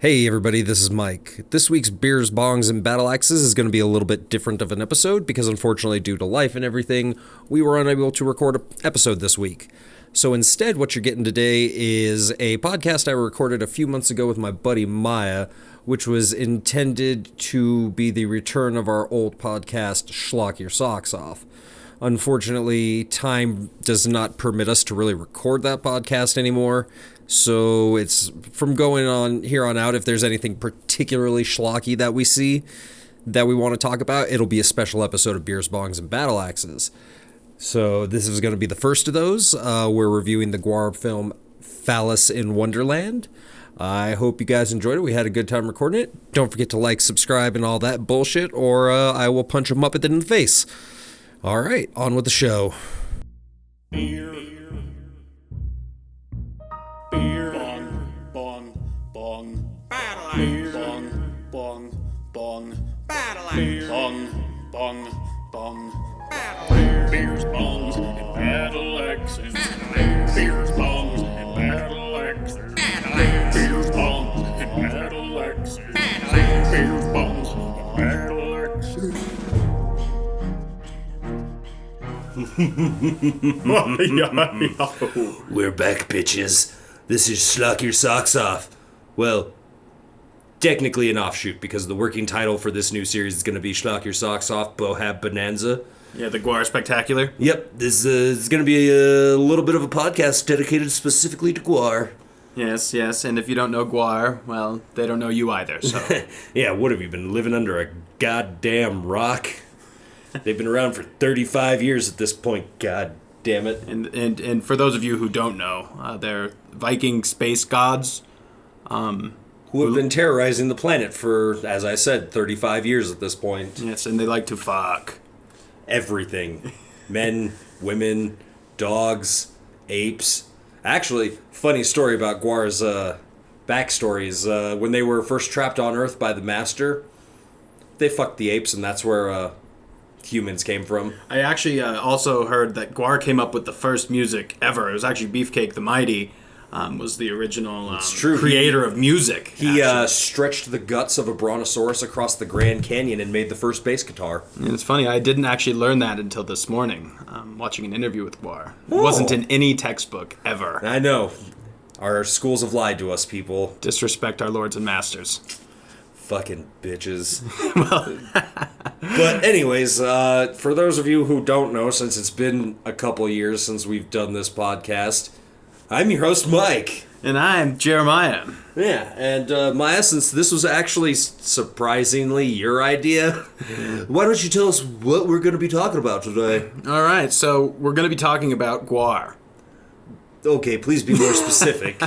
Hey everybody, this is Mike. This week's Beers, Bongs, and Battle Axes is going to be a little bit different of an episode because unfortunately due to life and everything, we were unable to record an episode this week. So instead what you're getting today is a podcast I recorded a few months ago with my buddy Maya, which was intended to be the return of our old podcast, Schlock Your Socks Off. Unfortunately, time does not permit us to really record that podcast anymore. So it's from going on here on out, if there's anything particularly schlocky that we see that we want to talk about, it'll be a special episode of Beers, Bongs, and Battle Axes. So this is going to be the first of those. We're reviewing the Gwar film Phallus in Wonderland. I hope you guys enjoyed it. We had a good time recording it. Don't forget to like, subscribe, and all that bullshit, or I will punch a Muppet in the face. All right, on with the show. Beer. Beer. Bong. Battle axe. Beer. Bong. Battle axe. Beer. Bong. Battle axe. Beers, bongs, and battle axes. Beers, bongs, and battle axes. Beers, bongs, and battle axes. Beers, bongs, and battle axes. We're back, bitches. This is Schlock Your Socks Off. Well, technically an offshoot, because the working title for this new series is going to be Schlock Your Socks Off, Bohab Bonanza. Yeah, the Gwar Spectacular. Yep, this is going to be a little bit of a podcast dedicated specifically to Gwar. Yes, and if you don't know Gwar, well, they don't know you either, so. Yeah, what have you been living under a goddamn rock? They've been around for 35 years at this point, god damn it. And for those of you who don't know, they're Viking space gods. Who have been terrorizing the planet for, as I said, 35 years at this point. Yes, and they like to fuck. Everything. Men, women, dogs, apes. Actually, funny story about Gwar's backstory is when they were first trapped on Earth by the Master, they fucked the apes, and that's where humans came from. I actually also heard that Gwar came up with the first music ever. It was actually Beefcake the Mighty was the original creator of music. He stretched the guts of a brontosaurus across the Grand Canyon and made the first bass guitar. And it's funny, I didn't actually learn that until this morning, watching an interview with Gwar. It wasn't in any textbook ever. I know. Our schools have lied to us, people. Disrespect our lords and masters. Fucking bitches. But anyways, for those of you who don't know, since it's been a couple years since we've done this podcast, I'm your host, Mike. And I'm Jeremiah. Yeah, and Maya, since this was actually surprisingly your idea, why don't you tell us what we're going to be talking about today? All right, so we're going to be talking about Gwar. Okay, please be more specific.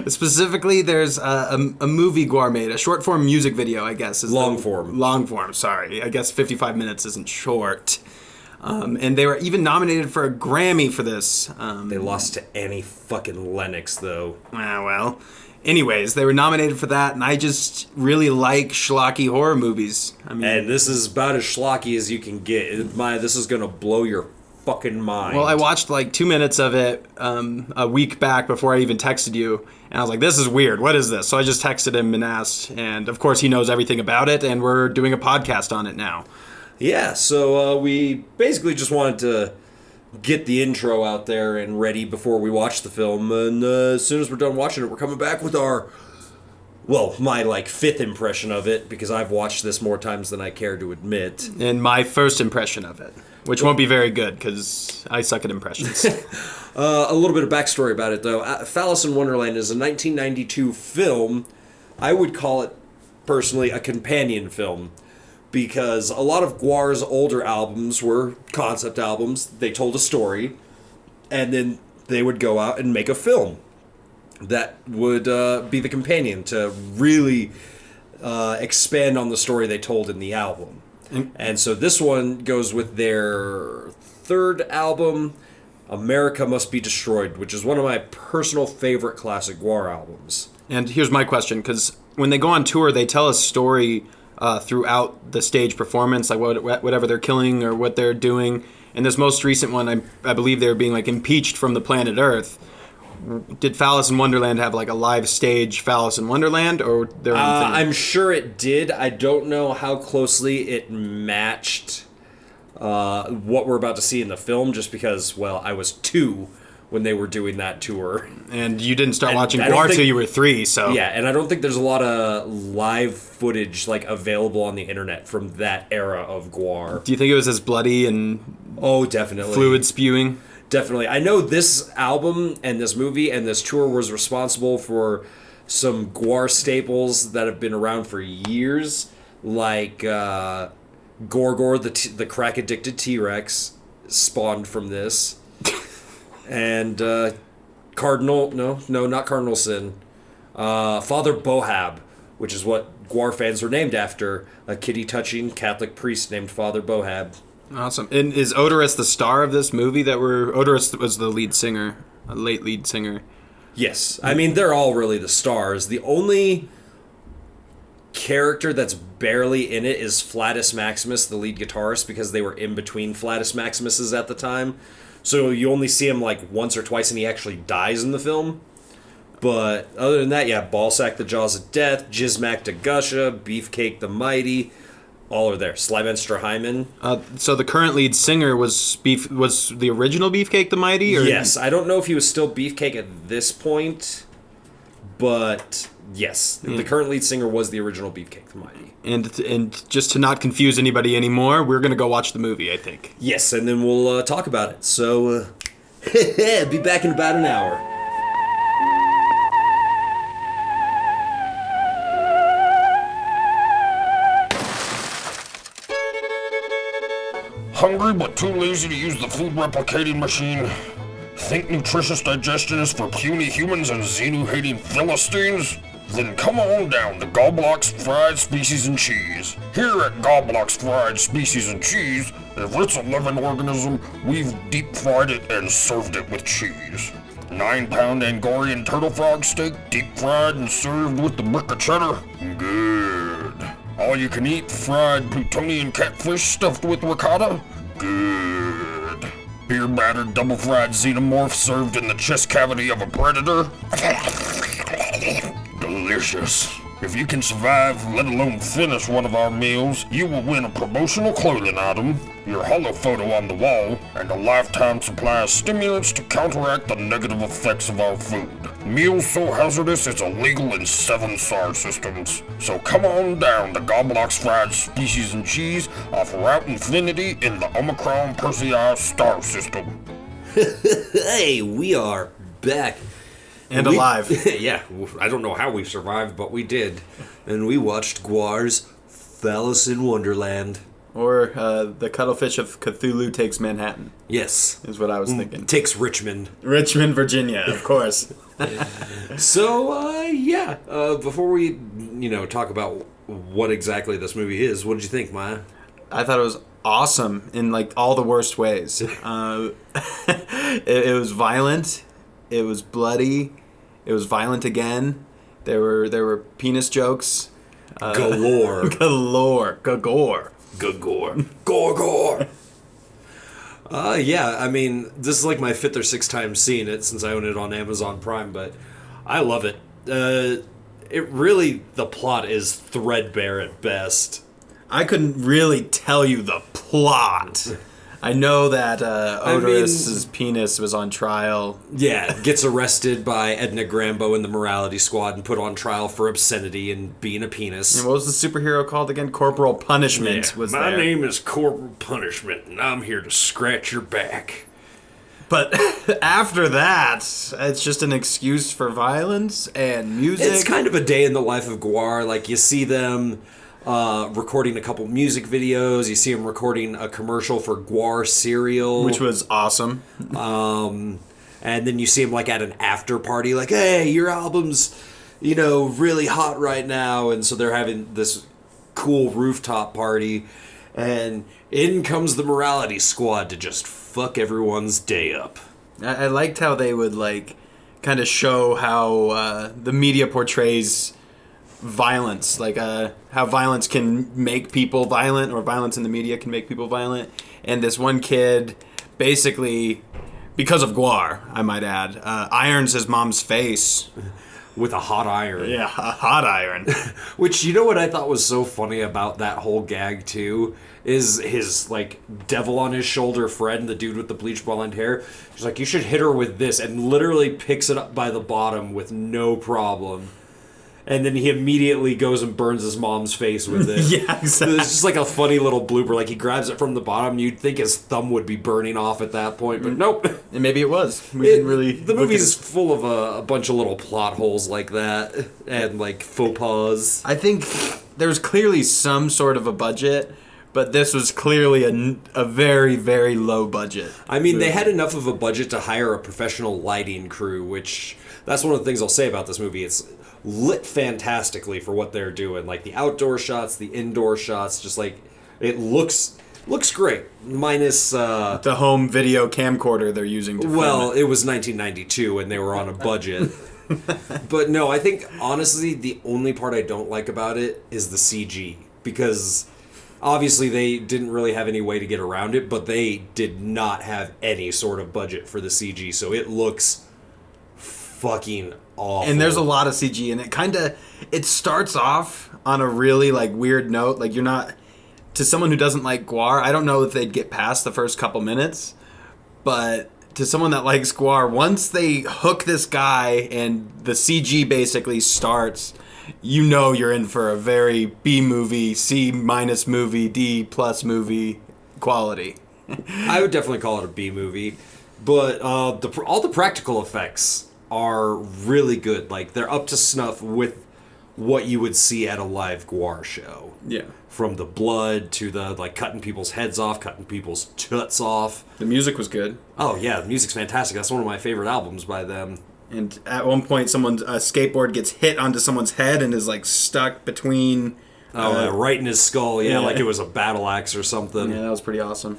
Specifically, there's a movie Gwar made, a short-form music video, I guess. Long form, sorry. I guess 55 minutes isn't short. And they were even nominated for a Grammy for this. They lost to Annie fucking Lennox, though. Well. Anyways, they were nominated for that, and I just really like schlocky horror movies. And this is about as schlocky as you can get. Maya, this is going to blow your fucking mind. Well, I watched like 2 minutes of it a week back before I even texted you, and I was like, this is weird, what is this? So I just texted him and asked, and of course he knows everything about it, and we're doing a podcast on it now. Yeah, so we basically just wanted to get the intro out there and ready before we watch the film, and as soon as we're done watching it, we're coming back with my fifth impression of it, because I've watched this more times than I care to admit. And my first impression of it. Which won't be very good, because I suck at impressions. A little bit of backstory about it, though. Phallus in Wonderland is a 1992 film. I would call it, personally, a companion film, because a lot of Gwar's older albums were concept albums. They told a story, and then they would go out and make a film that would be the companion to really expand on the story they told in the album. And so this one goes with their third album, America Must Be Destroyed, which is one of my personal favorite classic Gwar albums. And here's my question, because when they go on tour, they tell a story throughout the stage performance, like whatever they're killing or what they're doing. And this most recent one, I believe they were being impeached from the planet Earth. did Phallus in Wonderland have like a live stage Phallus in Wonderland, or their own thing? I'm sure it did. I don't know how closely it matched what we're about to see in the film, just because, well, I was 2 when they were doing that tour. And you didn't start And watching I don't Gwar think- till you were 3, so... Yeah, and I don't think there's a lot of live footage like available on the internet from that era of Gwar. Do you think it was as bloody and Oh, definitely. fluid spewing? Definitely. I know this album and this movie and this tour was responsible for some Gwar staples that have been around for years, like Gorgor, the crack-addicted T-Rex, spawned from this. And Cardinal, no, not Cardinal Sin. Father Bohab, which is what Gwar fans are named after, a kitty-touching Catholic priest named Father Bohab. Awesome. And is Odorous the star of this movie Odorous was the lead singer, a late lead singer? Yes. I mean, they're all really the stars. The only character that's barely in it is Flatus Maximus, the lead guitarist, because they were in between Flatus Maximuses at the time. So you only see him like once or twice, and he actually dies in the film. But other than that, yeah, Ballsack the Jaws of Death, Jizmac the Gusha, Beefcake the Mighty, all are there. Slyvenstra Hyman. So the current lead singer was the original Beefcake the Mighty? Or? Yes, I don't know if he was still Beefcake at this point, but yes, the current lead singer was the original Beefcake the Mighty. And just to not confuse anybody anymore, we're going to go watch the movie, I think. Yes, and then we'll talk about it. So, be back in about an hour. Hungry but too lazy to use the food replicating machine? Think nutritious digestion is for puny humans and Xenu-hating Philistines? Then come on down to Goblock's Fried Species and Cheese. Here at Goblock's Fried Species and Cheese, if it's a living organism, we've deep-fried it and served it with cheese. 9-pound Angorian turtle frog steak, deep-fried and served with the brick of cheddar? Good. All-you-can-eat fried Plutonian catfish stuffed with ricotta? Good. Beer-battered double-fried xenomorph served in the chest cavity of a predator? Delicious. If you can survive, let alone finish one of our meals, you will win a promotional clothing item, your holo photo on the wall, and a lifetime supply of stimulants to counteract the negative effects of our food. Meals so hazardous it's illegal in 7 star systems. So come on down to Goblock's Fried Species and Cheese off Route Infinity in the Omicron Persei star system. Hey, we are back. And alive. Yeah, I don't know how we survived, but we did. And we watched Gwar's Phallus in Wonderland. Or the Cuttlefish of Cthulhu Takes Manhattan, Yes. is what I was thinking. Takes Richmond. Richmond, Virginia, of course. So, before we, talk about what exactly this movie is, what did you think, Maya? I thought it was awesome in like all the worst ways. It was violent. It was bloody. It was violent again. There were penis jokes. Galore. Galore. Gagore. Gagore. Gorgor. Yeah, I mean, this is like my 5th or 6th time seeing it since I own it on Amazon Prime, but I love it. The plot is threadbare at best. I couldn't really tell you the plot. I know that Odorous's penis was on trial. Yeah, gets arrested by Edna Grambo and the Morality Squad and put on trial for obscenity and being a penis. And what was the superhero called again? Corporal Punishment was My there. name is Corporal Punishment, and I'm here to scratch your back. But after that, it's just an excuse for violence and music. It's kind of a day in the life of Gwar. Like, you see them recording a couple music videos. You see them recording a commercial for Gwar cereal. Which was awesome. And then you see him, like, at an after party. Like, hey, your album's, really hot right now. And so they're having this cool rooftop party. And in comes the Morality Squad to just fuck everyone's day up. I liked how they would, like, kind of show how the media portrays violence, like how violence can make people violent, or violence in the media can make people violent. And this one kid basically because of Guar, I might add, irons his mom's face. With a hot iron. Yeah, a hot iron. Which, you know what I thought was so funny about that whole gag, too? Is his, like, devil on his shoulder friend, the dude with the bleach blonde hair. He's like, you should hit her with this, and literally picks it up by the bottom with no problem. And then he immediately goes and burns his mom's face with it. Yeah, exactly. It's just like a funny little blooper. Like, he grabs it from the bottom. You'd think his thumb would be burning off at that point, but nope. And maybe it was. We didn't really. The movie's full of a bunch of little plot holes like that, and like faux pas. I think there's clearly some sort of a budget, but this was clearly a very, very low budget. I mean, they had enough of a budget to hire a professional lighting crew, which that's one of the things I'll say about this movie. It's lit fantastically for what they're doing. Like the outdoor shots, the indoor shots, just like it looks great. Minus The home video camcorder they're using to film it was 1992 and they were on a budget. But no, I think honestly the only part I don't like about it is the CG, because obviously they didn't really have any way to get around it, but they did not have any sort of budget for the CG, so it looks fucking awful. And there's a lot of CG, and it starts off on a really like weird note. Like, you're not, to someone who doesn't like Guar, I don't know if they'd get past the first couple minutes, but to someone that likes Guar, once they hook this guy and the CG basically starts, you know you're in for a very B movie, C- movie, D+ movie quality. I would definitely call it a B movie, but all the practical effects are really good. Like, they're up to snuff with what you would see at a live Guar show. Yeah. From the blood to the, like, cutting people's heads off, cutting people's toots off. The music was good. Oh, yeah, the music's fantastic. That's one of my favorite albums by them. And at one point, a skateboard gets hit onto someone's head and is, like, stuck between... right in his skull, yeah. like it was a battle axe or something. Yeah, that was pretty awesome.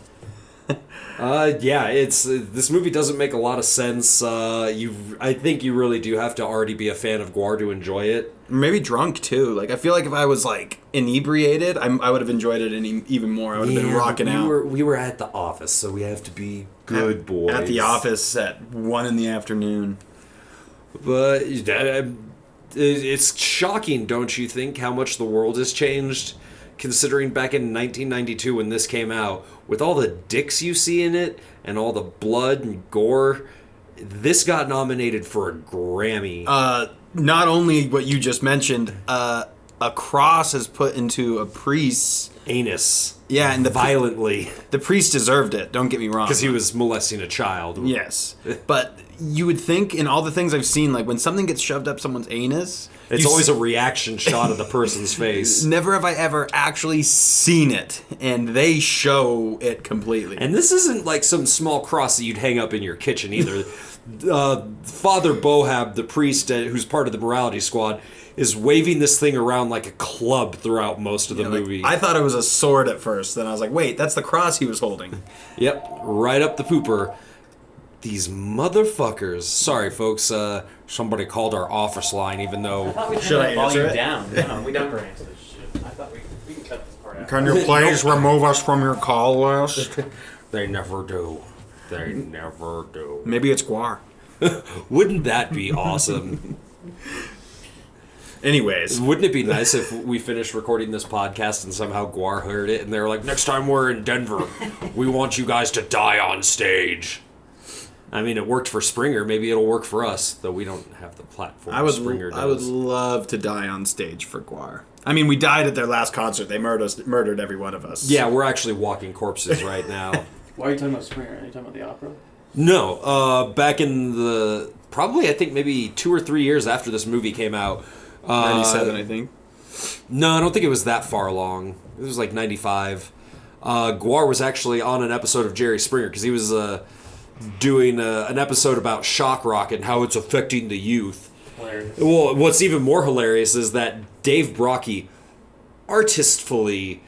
This movie doesn't make a lot of sense. I think you really do have to already be a fan of Guar to enjoy it. Maybe drunk too. Like, I feel like if I was like inebriated, I would have enjoyed it even more. I would have been rocking out. We were at the office, so we have to be good boys. At the office at 1 p.m. But it's shocking, don't you think, how much the world has changed? Considering back in 1992 when this came out, with all the dicks you see in it and all the blood and gore, this got nominated for a Grammy. Not only what you just mentioned, a cross is put into a priest's anus. Yeah, and violently. The priest deserved it, don't get me wrong. Because he was molesting a child. Yes. But you would think in all the things I've seen, like when something gets shoved up someone's anus... It's always a reaction shot of the person's face. Never have I ever actually seen it, and they show it completely. And this isn't like some small cross that you'd hang up in your kitchen either. Father Bohab, the priest who's part of the morality squad, is waving this thing around like a club throughout most of the movie. I thought it was a sword at first, then I was like, wait, that's the cross he was holding. Yep, right up the pooper. These motherfuckers. Sorry, folks. Somebody called our office line, even though... Should I answer it? Down. No, we never answer this shit. I thought we can cut this part out. Can you please remove us from your call list? They never do. They never do. Maybe it's Guar. Wouldn't that be awesome? Anyways. Wouldn't it be nice if we finished recording this podcast and somehow Guar heard it and they were like, next time we're in Denver, we want you guys to die on stage. I mean, it worked for Springer. Maybe it'll work for us, though we don't have the platform Springer does. I would love to die on stage for Guar. I mean, we died at their last concert. They murdered every one of us. Yeah, we're actually walking corpses right now. Why are you talking about Springer? Are you talking about the opera? No, back in the... Probably, I think, maybe 2 or 3 years after this movie came out. 97, I think. No, I don't think it was that far along. It was like 95. Guar was actually on an episode of Jerry Springer, because he was... doing an episode about shock rock and how it's affecting the youth. Hilarious. Well, what's even more hilarious is that Dave Brocky artistfully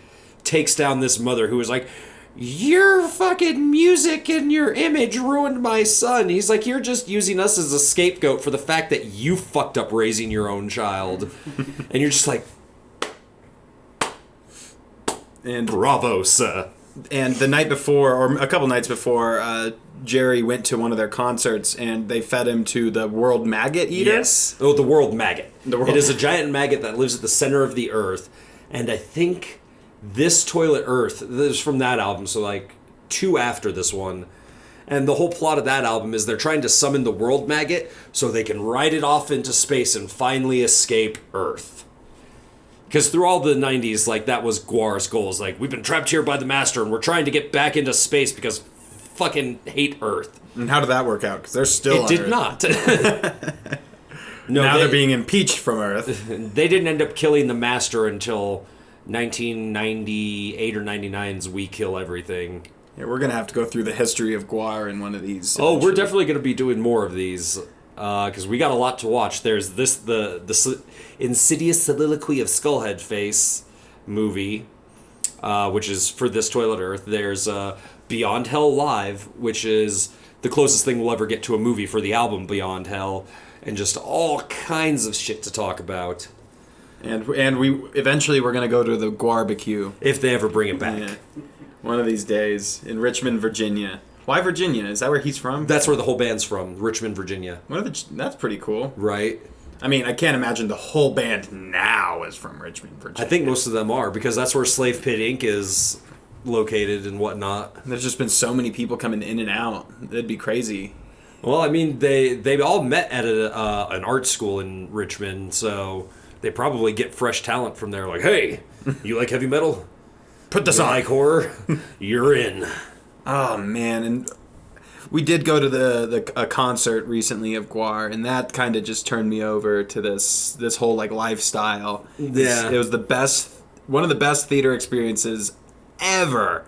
takes down this mother who is like, your fucking music and your image ruined my son. He's like, you're just using us as a scapegoat for the fact that you fucked up raising your own child. And you're just like, and bravo, sir. And the night before, or a couple nights before, Jerry went to one of their concerts, and they fed him to the world maggot eater. Yes. Oh, the world maggot. It is a giant maggot that lives at the center of the earth. And I think this Toilet Earth, this is from that album, so like 2 after this one. And the whole plot of that album is they're trying to summon the world maggot so they can ride it off into space and finally escape Earth. Because through all the 90s, like, that was Guar's goals. Like, we've been trapped here by the Master, and we're trying to get back into space because fucking hate Earth. And how did that work out? Because they're still It did not. No, now they're being impeached from Earth. They didn't end up killing the Master until 1998 or 99's We Kill Everything. Yeah, we're going to have to go through the history of Guar in one of these. Oh, we're definitely going to be doing more of these. Because we got a lot to watch. There's the Insidious Soliloquy of Skullhead Face movie, which is for this Toilet Earth. There's Beyond Hell Live, which is the closest thing we'll ever get to a movie for the album Beyond Hell, and just all kinds of shit to talk about. And we eventually we're going to go to the Guarbecue. If they ever bring it back. Yeah. One of these days in Richmond, Virginia. Why Virginia? Is that where he's from? That's where the whole band's from, Richmond, Virginia. That's pretty cool. Right. I mean, I can't imagine the whole band now is from Richmond, Virginia. I think most of them are, because that's where Slave Pit Inc. is located and whatnot. There's just been so many people coming in and out. That'd be crazy. Well, I mean, they all met at an art school in Richmond, so they probably get fresh talent from there. Like, hey, you like heavy metal? Put this You on. like horror? You're in. Oh, man. And we did go to a concert recently of Guar, and that kind of just turned me over to this whole, like, lifestyle. Yeah. It was one of the best theater experiences ever.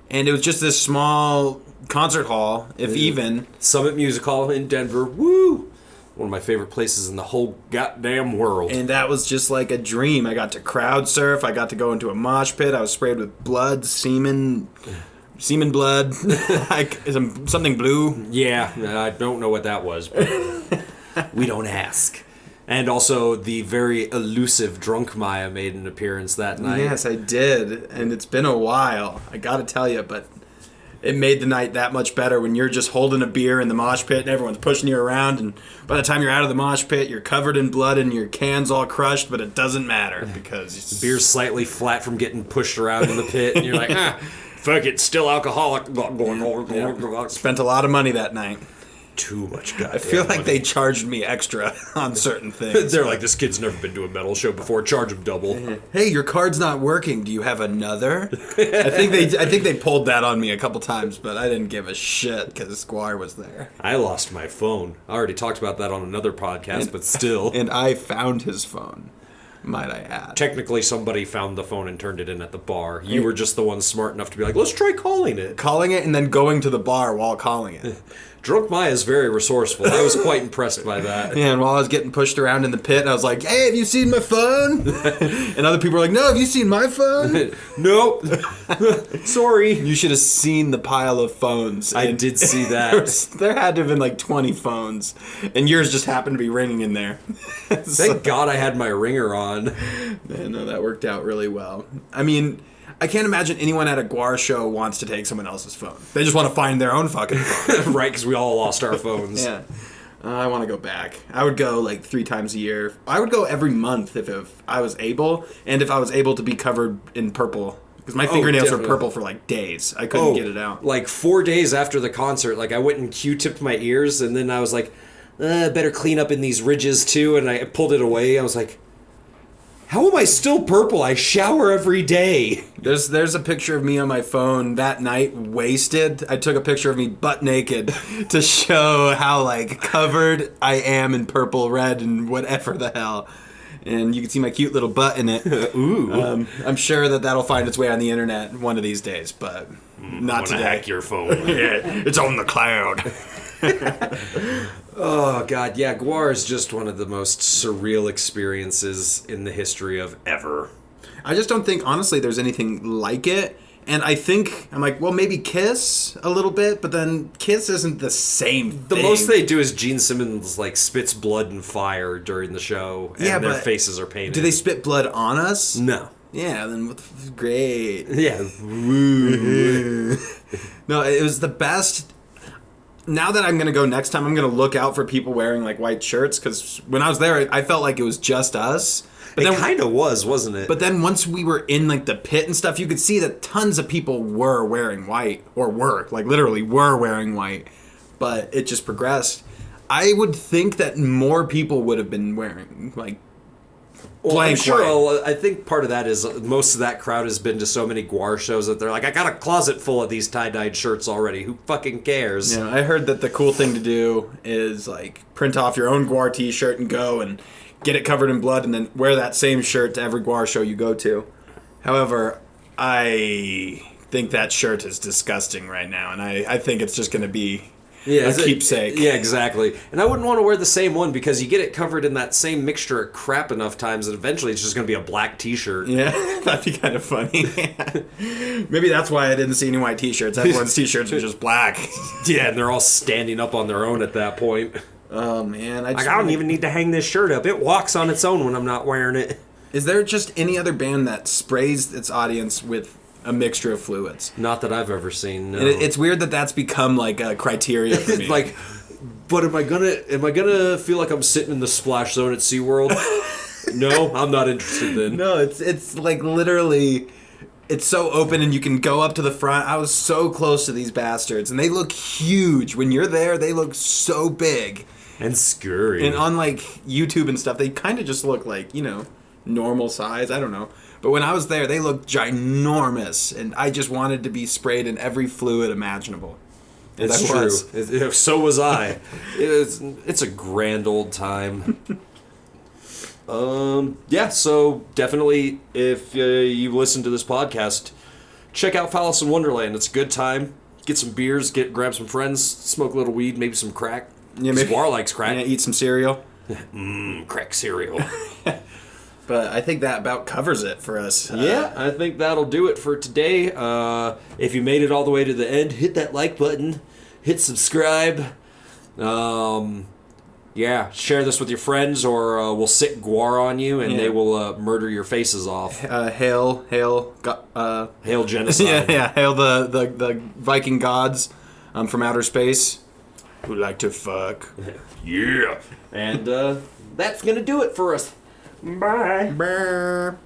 And it was just this small concert hall, if even. Summit Music Hall in Denver. Woo! One of my favorite places in the whole goddamn world. And that was just like a dream. I got to crowd surf. I got to go into a mosh pit. I was sprayed with blood, semen blood, something blue. Yeah, I don't know what that was, but we don't ask. And also, the very elusive Drunk Maya made an appearance that night. Yes, I did. And it's been a while, I gotta tell you, but it made the night that much better when you're just holding a beer in the mosh pit and everyone's pushing you around, and by the time you're out of the mosh pit, you're covered in blood and your can's all crushed, but it doesn't matter because The beer's slightly flat from getting pushed around in the pit, and you're like, fuck it, still alcoholic. spent a lot of money that night. Too much goddamn I feel like money. they charged me extra on certain things. They're like, this kid's never been to a metal show before, charge him double. Hey, your card's not working. Do you have another? I think they pulled that on me a couple times, but I didn't give a shit because Squire was there. I lost my phone. I already talked about that on another podcast, but still. And I found his phone, might I add. Technically, somebody found the phone and turned it in at the bar. You were just the one smart enough to be like, let's try calling it. Calling it and then going to the bar while calling it. Drunk Maya is very resourceful. I was quite impressed by that. Yeah, and while I was getting pushed around in the pit, I was like, hey, have you seen my phone? And other people were like, no, have you seen my phone? Nope. Sorry. You should have seen the pile of phones. I And did see that. there had to have been like 20 phones, and yours just happened to be ringing in there. Thank God I had my ringer on. Yeah, no, that worked out really well. I mean, I can't imagine anyone at a Guar show wants to take someone else's phone. They just want to find their own fucking phone. Right, because we all lost our phones. Yeah. I want to go back. I would go like 3 times a year. I would go every month if I was able, and if I was able to be covered in purple. Because my fingernails are definitely. purple for like days. I couldn't get it out. Like 4 days after the concert, like I went and Q-tipped my ears, and then I was like, better clean up in these ridges too, and I pulled it away. I was like, how am I still purple? I shower every day. There's a picture of me on my phone that night, wasted. I took a picture of me butt naked to show how like covered I am in purple, red, and whatever the hell. And you can see my cute little butt in it. Ooh. I'm sure that'll find its way on the internet one of these days, but not today. Hack your phone. Yeah, it's on the cloud. Oh, God, yeah, Guar is just one of the most surreal experiences in the history of ever. I just don't think, honestly, there's anything like it. And I think, I'm like, well, maybe Kiss a little bit, but then Kiss isn't the same thing. The most they do is Gene Simmons, like, spits blood and fire during the show, and Yeah, their but faces are painted. Do they spit blood on us? No. Yeah, then great. Yeah. No, it was the best. Now that I'm going to go next time, I'm going to look out for people wearing like white shirts, because when I was there, I felt like it was just us. But It then, kind of was, wasn't it? but then once we were in like the pit and stuff, you could see that tons of people were wearing white, or were, like literally were wearing white. But it just progressed. I would think that more people would have been wearing like Well, I'm blank sure. white. I think part of that is most of that crowd has been to so many Guar shows that they're like, I got a closet full of these tie-dyed shirts already. Who fucking cares? Yeah, I heard that the cool thing to do is like print off your own Guar t-shirt and go and get it covered in blood and then wear that same shirt to every Guar show you go to. However, I think that shirt is disgusting right now, and I think it's just going to be a keepsake. Yeah, exactly. And I wouldn't want to wear the same one because you get it covered in that same mixture of crap enough times that eventually it's just going to be a black t-shirt. Yeah, that'd be kind of funny. Maybe that's why I didn't see any white t-shirts. Everyone's t-shirts are just black. Yeah, and they're all standing up on their own at that point. Oh, man. I don't even need to hang this shirt up. It walks on its own when I'm not wearing it. Is there just any other band that sprays its audience with a mixture of fluids? Not that I've ever seen. No. It's weird that that's become like a criteria for me. Like, but am I gonna feel like I'm sitting in the splash zone at SeaWorld? No, I'm not interested then. No, it's like literally, it's so open and you can go up to the front. I was so close to these bastards, and they look huge. When you're there, they look so big. And scurry. And on like YouTube and stuff, they kind of just look like, normal size. I don't know. But when I was there, they looked ginormous, and I just wanted to be sprayed in every fluid imaginable. It's I true. was. So was I. It's a grand old time. Yeah, so definitely if you listen to this podcast, check out Phallus in Wonderland. It's a good time. Get some beers, grab some friends, smoke a little weed, maybe some crack. Yeah, maybe Guar likes crack. Yeah, eat some cereal. Crack cereal. But I think that about covers it for us. Yeah, I think that'll do it for today. If you made it all the way to the end, hit that like button, hit subscribe. Yeah, share this with your friends, or we'll sick Guar on you, and they will murder your faces off. Hail genocide. yeah, hail the Viking gods from outer space who like to fuck. Yeah. And that's going to do it for us. Bye. Brr.